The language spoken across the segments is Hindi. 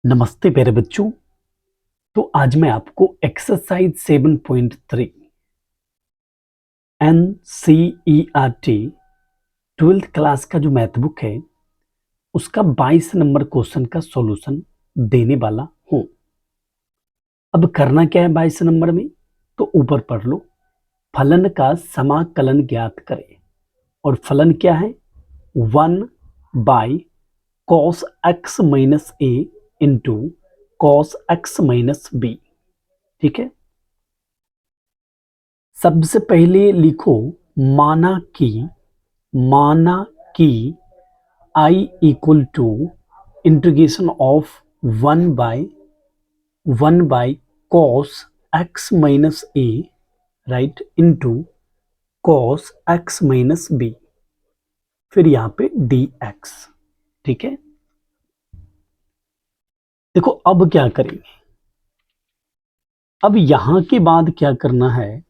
नमस्ते प्यारे बच्चों। तो आज मैं आपको एक्सरसाइज 7.3 NCERT 12th क्लास का जो मैथ बुक है उसका 22 नंबर क्वेश्चन का सॉल्यूशन देने वाला हूं। अब करना क्या है 22 नंबर में, तो ऊपर पढ़ लो। फलन का समाकलन ज्ञात करें और फलन क्या है 1/cos x minus A into cos x minus B. ठीक है, सबसे पहले लिखो माना कि I equal to integration of 1/1 cos x minus A right into cos x minus B, फिर यहां पे dx। ठीक है, देखो अब क्या करेंगे, अब यहां के बाद क्या करना है,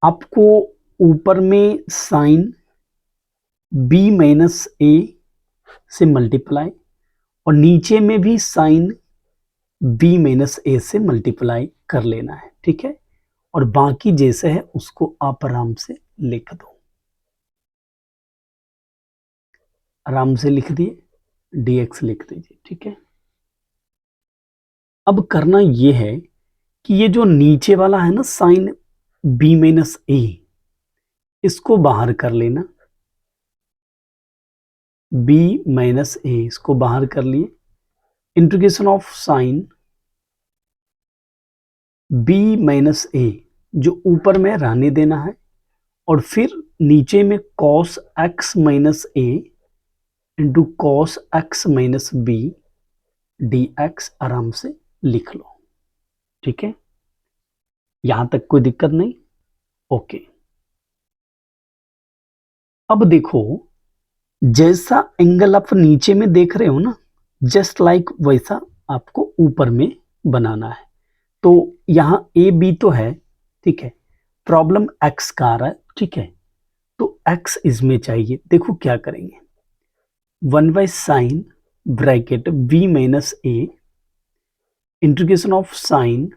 आपको ऊपर में साइन b माइनस ए से मल्टीप्लाई और नीचे में भी साइन b माइनस ए से मल्टीप्लाई कर लेना है। ठीक है, और बाकी जैसे है उसको आप आराम से लिख दो, आराम से लिख दिए, dx लिख दीजिए। ठीक है, अब करना ये है कि ये जो नीचे वाला है ना साइन b माइनस ए, इसको बाहर कर लेना, b माइनस ए इसको बाहर कर लिए, integration of sine b minus A जो ऊपर में रहने देना है और फिर नीचे में cos x minus A into cos x minus B dx आराम से लिख लो। ठीक है, यहां तक कोई दिक्कत नहीं। ओके, अब देखो जैसा एंगल आप नीचे में देख रहे हो ना, जस्ट लाइक वैसा आपको ऊपर में बनाना है। तो यहां ए बी तो है, ठीक है, प्रॉब्लम एक्स का आ रहा है। ठीक है, तो एक्स इसमें चाहिए। देखो क्या करेंगे, 1/sin bracket b minus A integration of sine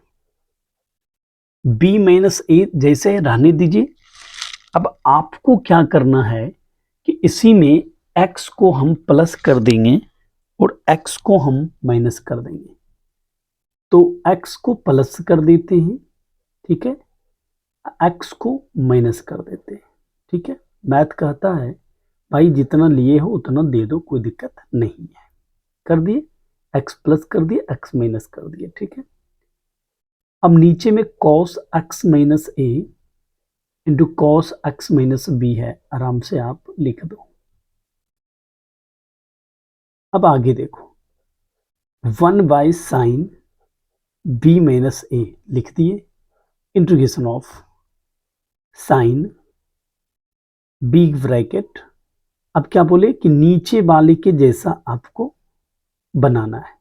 b minus A जैसे रहने दीजिए। अब आपको क्या करना है कि इसी में x को हम प्लस कर देंगे और x को हम माइनस कर देंगे। तो x को प्लस कर देते हैं, ठीक है, x को माइनस कर देते हैं। ठीक है, मैथ कहता है भाई जितना लिए हो उतना दे दो, कोई दिक्कत नहीं है। कर दिए, x प्लस कर दिए, x माइनस कर दिए। ठीक है, अब नीचे में cos x minus A into cos x minus B है, आराम से आप लिख दो। अब आगे देखो 1/sin b माइनस ए लिख दिए, integration of sign big bracket. अब क्या बोले कि नीचे वाले के जैसा आपको बनाना है।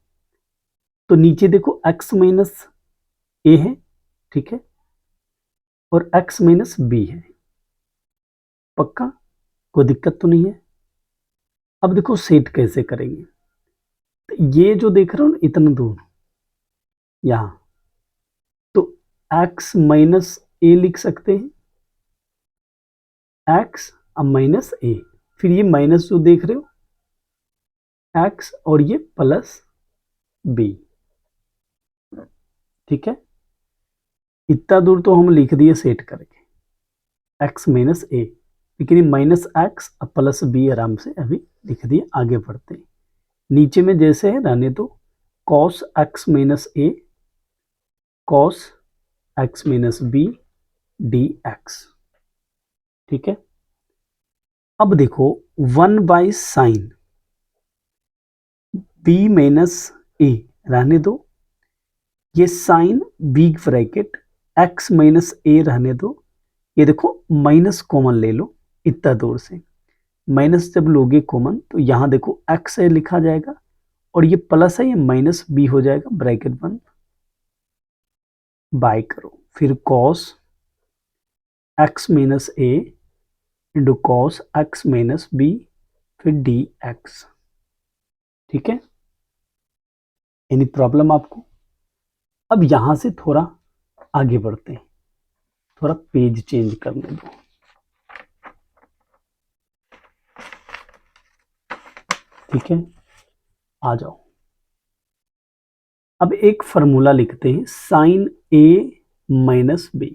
तो नीचे देखो x माइनस ए है, ठीक है, और x माइनस बी है। पक्का, कोई दिक्कत तो नहीं है। अब देखो सेट कैसे करेंगे, तो ये जो देख रहे हो ना इतना दूर यहां, तो x माइनस ए लिख सकते हैं, x अब माइनस ए, फिर ये माइनस जो देख रहे हो x और ये प्लस बी। ठीक है, इतना दूर तो हम लिख दिए सेट करके x माइनस ए, लेकिन ये माइनस एक्स प्लस बी आराम से अभी लिख दिए। आगे बढ़ते हैं, नीचे में जैसे है रहने दो, cos x minus a cos x minus B dx। ठीक है, अब देखो 1/sin b माइनस ए रहने दो, ये sine big bracket x minus A रहने दो। ये देखो माइनस कॉमन ले लो, इतना दूर से माइनस जब लोगे कॉमन तो यहां देखो x है लिखा जाएगा और ये प्लस है, ये माइनस बी हो जाएगा, ब्रैकेट बंद, बाय करो, फिर cos x minus A into cos x minus B, फिर dx। ठीक है, एनी प्रॉब्लम आपको? अब यहां से थोड़ा आगे बढ़ते हैं, थोड़ा पेज चेंज करने दो। ठीक है, आ जाओ। अब एक फॉर्मूला लिखते हैं, साइन ए माइनस बी।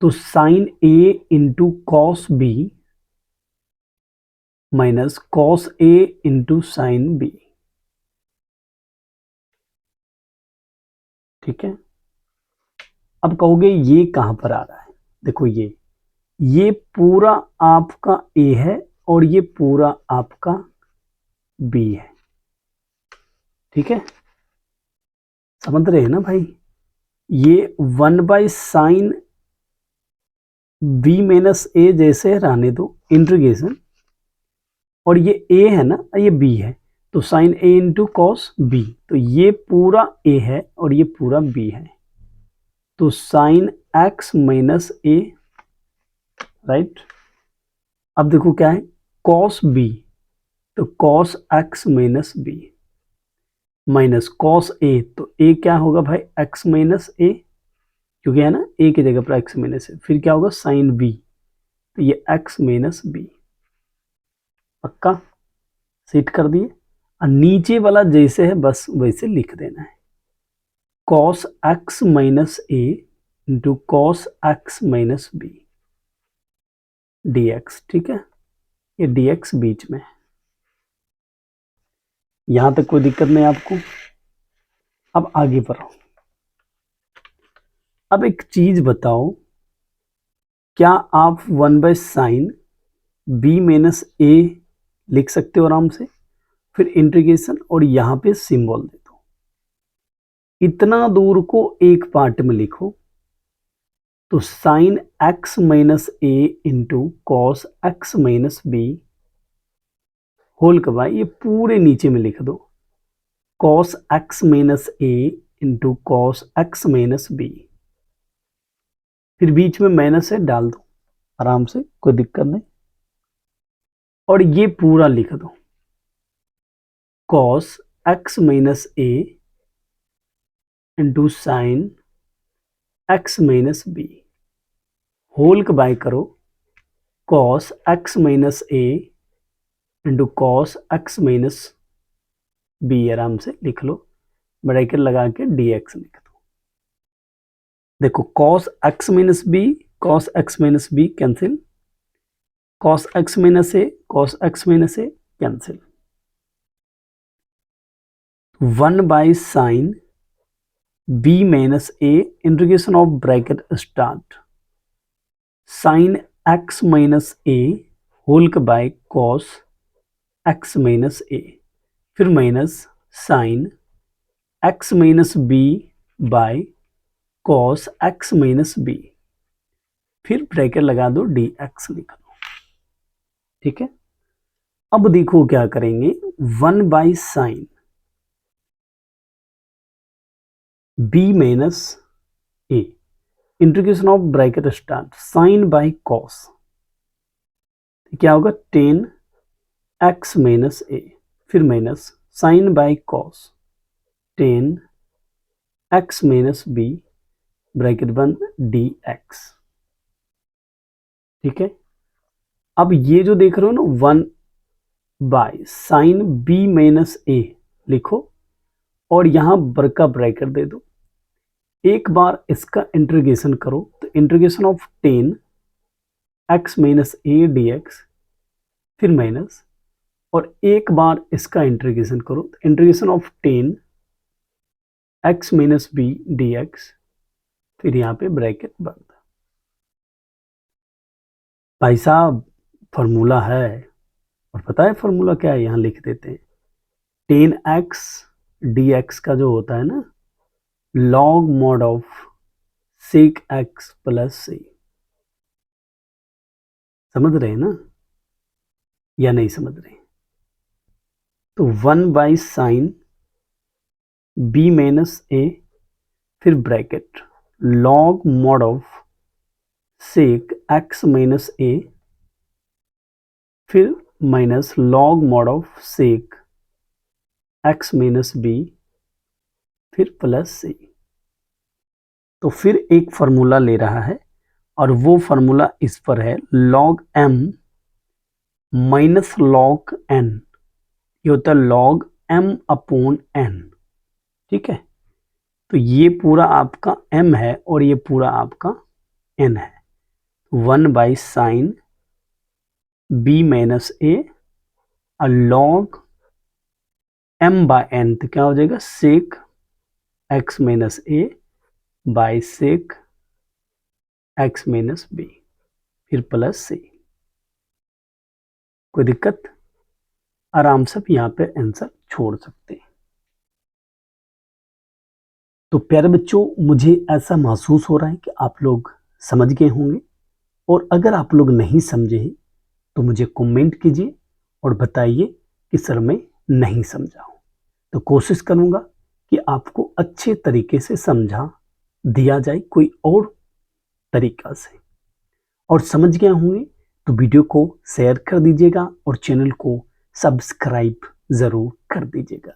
तो sine A into cos B minus cos A into sine B. ठीक है, अब कहोगे ये कहां पर आ रहा है? देखो ये पूरा आपका ए है और ये पूरा आपका बी है। ठीक है, समझ रहे हैं ना भाई? ये 1/sin बी माइनस ए जैसे रहने दो, इंटीग्रेशन, और ये ए है ना, ये बी है, तो sine A into cos B, तो ये पूरा ए है और ये पूरा बी है, तो sine x minus A, right. अब देखो क्या है, कॉस बी, तो cos x minus B minus cos A, तो ए क्या होगा भाई, एक्स माइनस ए, क्योंकि है ना ए की जगह पर एक्स माइनस ए, फिर क्या होगा साइन बी, तो ये एक्स माइनस बी। पक्का सेट कर दिए। और नीचे वाला जैसे है बस वैसे लिख देना है, cos x minus A into cos x minus B dx। ठीक है, ये dx बीच में है। यहां तक कोई दिक्कत नहीं आपको? अब आगे बढ़ो। अब एक चीज बताओ, क्या आप 1/sin बी माइनस ए लिख सकते हो आराम से? फिर इंटीग्रेशन और यहां पे सिंबल दे दो। इतना दूर को एक पार्ट में लिखो, तो sine x minus A into cos x minus B whole का भाई ये पूरे नीचे में लिख दो, cos x minus A into cos x minus B, फिर बीच में माइनस है डाल दो आराम से, कोई दिक्कत नहीं। और ये पूरा लिख दो, cos x minus A into sine x minus B whole का बाय करो, cos x minus A into cos x minus B आराम से लिख लो, ब्रैकेट लगा के dx लिख दो। देखो cos x minus b, cos x minus b cancel, cos x minus a, cos x minus a cancel, 1/sin b minus A, integration of bracket start, sine x minus a whole का बाय कॉस एक्स माइनस ए, फिर minus sine x minus b by cos x minus B, फिर ब्रैकेट लगा दो dx लिख दो। ठीक है, अब देखो क्या करेंगे, 1/sin b minus A, integration of bracket start, sine by cos, क्या होगा 10x माइनस ए, फिर minus sine by cos 10x minus b bracket बंद dx। ठीक है, अब ये जो देख रहे हो ना 1/sin बी माइनस ए लिखो और यहां बड़का ब्रैकेट दे दो, एक बार इसका इंटीग्रेशन करो, तो integration of 10x minus a dx, फिर माइनस, और एक बार इसका इंटीग्रेशन करो, तो integration of 10x minus B dx, फिर यहाँ पे ब्रैकेट बंद। भाई साहब फॉर्मूला है, और पता है फॉर्मूला क्या है, यहाँ लिख देते हैं, 10x dx का जो होता है ना, log mod of sec x plus C. समझ रहे हैं ना या नहीं समझ रहे? तो 1/sin बी माइनस ए, फिर bracket log mod of sec x minus ए, फिर minus log mod of sec x minus B फिर प्लस सी। तो फिर एक फार्मूला ले रहा है और वो फार्मूला इस पर है log m minus log n, ये होता है log m अपॉन n। ठीक है, तो ये पूरा आपका m है और ये पूरा आपका n है। 1/sin b minus a log m/n, तो क्या हो जाएगा sec x minus a by sec x minus b फिर प्लस c। कोई दिक्कत? आराम से यहाँ पे आंसर छोड़ सकते हैं। तो प्यारे बच्चों, मुझे ऐसा महसूस हो रहा है कि आप लोग समझ गए होंगे, और अगर आप लोग नहीं समझे हैं तो मुझे कमेंट कीजिए और बताइए कि सर मैं नहीं समझा हूँ। तो कोशिश करूँगा कि आपको अच्छे तरीके से समझा दिया जाए कोई और तरीका से। और समझ गए होंगे तो वीडियो को शेयर कर दीजिएगा और चैनल को सब्सक्राइब ज़रूर कर दीजिएगा।